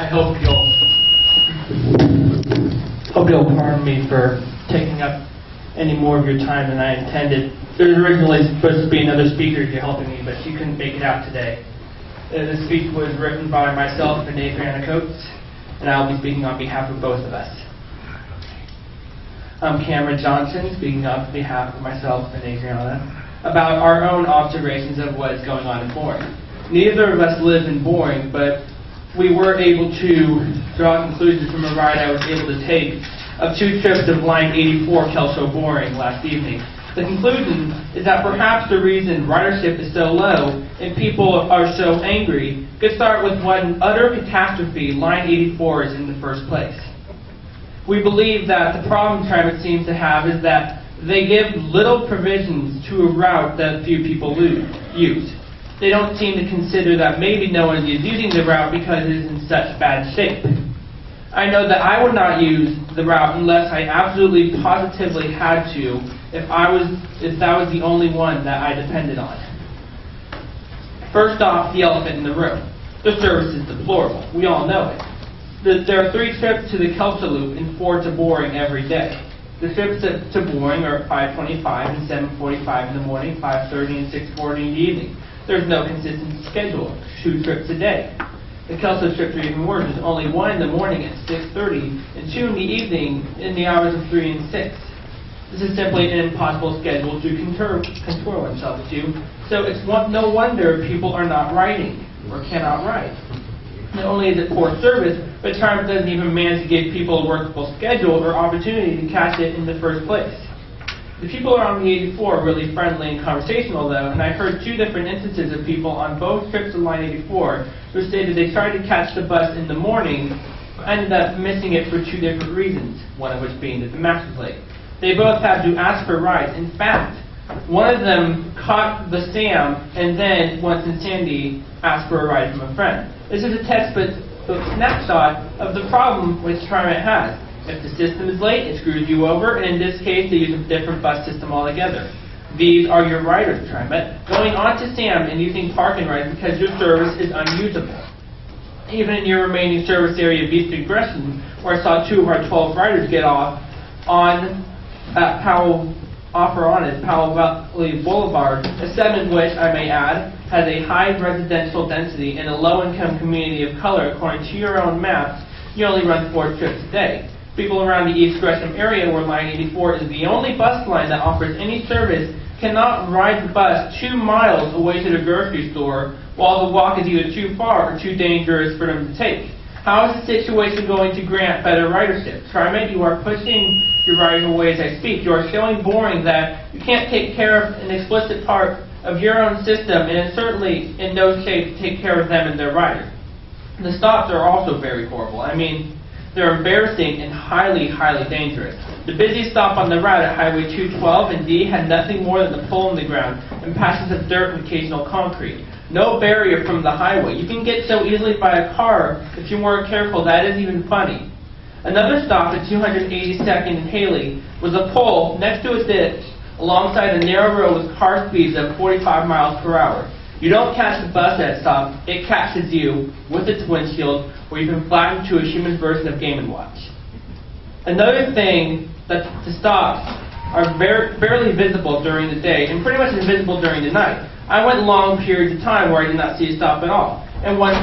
I hope you'll pardon me for taking up any more of your time than I intended. There was originally supposed to be another speaker here helping me, but she couldn't make it out today. The speech was written by myself and Adriana Coates, and I'll be speaking on behalf of both of us. I'm Cameron Johnson, speaking on behalf of myself and Adriana, about our own observations of what is going on in Boring. Neither of us live in Boring, but we were able to draw conclusions from a ride I was able to take of 2 trips of Line 84 Kelso-Boring last evening. The conclusion is that perhaps the reason ridership is so low and people are so angry could start with what an utter catastrophe Line 84 is in the first place. We believe that the problem Transit seems to have is that they give little provisions to a route that few people use. They don't seem to consider that maybe no one is using the route because it is in such bad shape. I know that I would not use the route unless I absolutely positively had to, if that was the only one that I depended on. First off, the elephant in the room. The service is deplorable. We all know it. There are 3 trips to the Kelso Loop and 4 to Boring every day. The trips to Boring are 5:25 and 7:45 in the morning, 5:30 and 6:40 in the evening. There's no consistent schedule, 2 trips a day. The Kelso trips are even worse. There's only 1 in the morning at 6:30 and 2 in the evening in the hours of 3 and 6. This is simply an impossible schedule to contour oneself to, so it's no wonder people are not riding or cannot ride. Not only is it poor service, but Transit doesn't even manage to give people a workable schedule or opportunity to catch it in the first place. The people on the 84 are really friendly and conversational though, and I heard 2 different instances of people on both trips to Line 84 who stated they tried to catch the bus in the morning, but ended up missing it for 2 different reasons, one of which being that the match was late. They both had to ask for rides. In fact, one of them caught the Sam and then, once in Sandy, asked for a ride from a friend. This is a textbook snapshot of the problem which Transit has. If the system is late, it screws you over, and in this case, they use a different bus system altogether. These are your riders, Transit, going on to Sam and using parking rides because your service is unusable. Even in your remaining service area of East Gresham, where I saw 2 of our 12 riders get off on Powell Valley Boulevard, a segment which, I may add, has a high residential density and a low-income community of color. According to your own maps, you only run 4 trips a day. People around the East Gresham area, where Line 84 is the only bus line that offers any service, cannot ride the bus 2 miles away to the grocery store, while the walk is either too far or too dangerous for them to take. How is the situation going to grant better ridership? Transit, you are pushing your riders away as I speak. You are showing Boring that you can't take care of an explicit part of your own system, and it's certainly in no shape to take care of them and their riders. The stops are also very horrible. I mean, they're embarrassing and highly, highly dangerous. The busiest stop on the route at Highway 212 and D had nothing more than a pole in the ground and patches of dirt and occasional concrete. No barrier from the highway. You can get so easily by a car if you weren't careful that isn't even funny. Another stop at 282nd and Haley was a pole next to a ditch alongside a narrow road with car speeds of 45 miles per hour. You don't catch the bus at a stop, it catches you with its windshield, where you've been flattened to a human version of Game & Watch. Another thing that the stops are barely visible during the day and pretty much invisible during the night. I went long periods of time where I did not see a stop at all. And one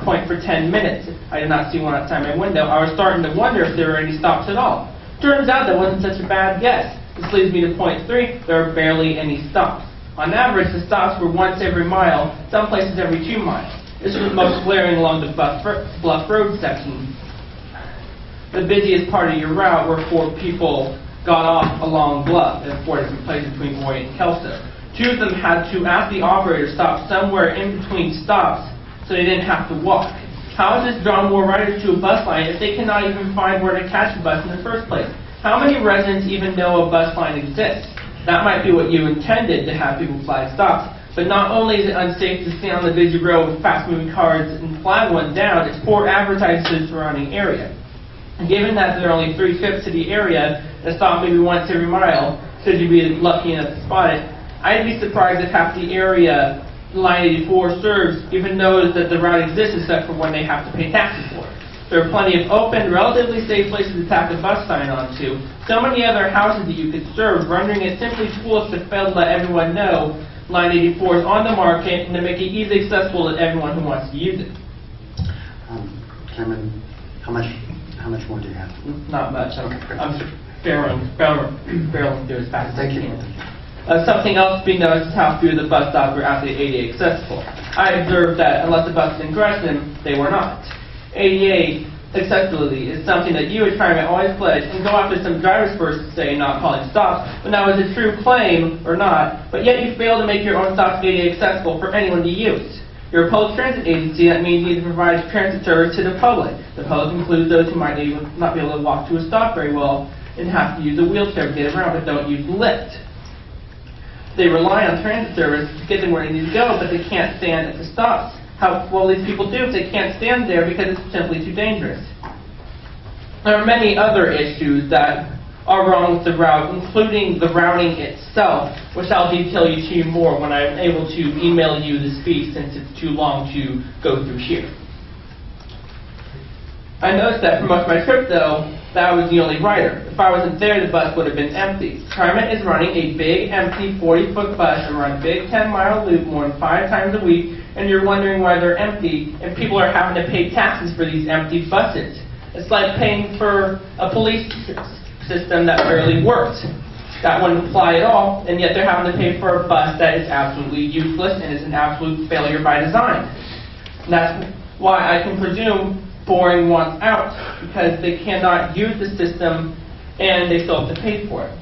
point for 10 minutes, I did not see one outside my window. I was starting to wonder if there were any stops at all. Turns out that wasn't such a bad guess. This leads me to point 3, there are barely any stops. On average, the stops were once every mile, some places every 2 miles. This was most glaring along the Bluff Road section. The busiest part of your route where 4 people got off along Bluff at 4 different places between Boy and Kelso. 2 of them had to ask the operator to stop somewhere in between stops so they didn't have to walk. How has this drawn more riders to a bus line if they cannot even find where to catch a bus in the first place? How many residents even know a bus line exists? That might be what you intended to have people flag stops, but not only is it unsafe to stand on the busy road with fast-moving cars and flag one down, it's poor advertising to the surrounding area. And given that there are only 3 trips to the area, and a stop maybe once every mile, should you be lucky enough to spot it, I'd be surprised if half the area Line 84 serves even knows that the route exists except for when they have to pay taxes for it. There are plenty of open, relatively safe places to tack a bus sign onto. So many other houses that you could serve, rendering it simply foolish to fail to let everyone know Line 84 is on the market and to make it easily accessible to everyone who wants to use it. Cameron, how much more do you have? Not much. I'm barreling through as fast as I can. Something else to be noticed is how few of the bus stops were actually ADA accessible. I observed that unless the bus was in Gresham, they were not. ADA accessibility is something that you as firemen always pledge and go after some drivers first to say not calling stops, but now is a true claim or not, but yet you fail to make your own stops ADA accessible for anyone to use. You're a public transit agency. That means you need to provide transit service to the public. The public includes those who might not be able to walk to a stop very well and have to use a wheelchair to get around, but don't use the lift. They rely on transit service to get them where they need to go, but they can't stand at the stops. How will these people do if they can't stand there because it's simply too dangerous? There are many other issues that are wrong with the route, including the routing itself, which I'll detail to you more when I'm able to email you the speech since it's too long to go through here. I noticed that for most of my trip, though, that I was the only rider. If I wasn't there, the bus would have been empty. TriMet is running a big, empty 40-foot bus around a big 10-mile loop more than 5 times a week, and you're wondering why they're empty, and people are having to pay taxes for these empty buses. It's like paying for a police system that barely works. That wouldn't apply at all, and yet they're having to pay for a bus that is absolutely useless and is an absolute failure by design. And that's why I can presume boring wants out, because they cannot use the system and they still have to pay for it.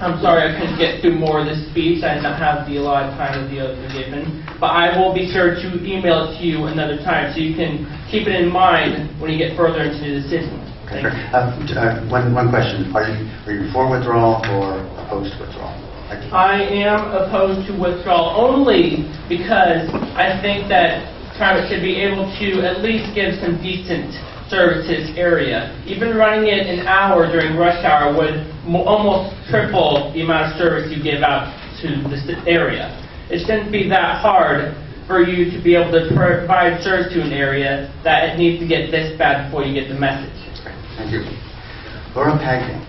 I'm sorry I couldn't get through more of this speech. I did not have the allotted time that the others were given. But I will be sure to email it to you another time so you can keep it in mind when you get further into the decision. Okay, sure. One question. Are you for withdrawal or opposed to withdrawal? I am opposed to withdrawal only because I think that TriMet should be able to at least give some decent service to this area. Even running it an hour during rush hour would almost triple the amount of service you give out to this area. It shouldn't be that hard for you to be able to provide service to an area that it needs to get this bad before you get the message. Thank you. Laura Pagden.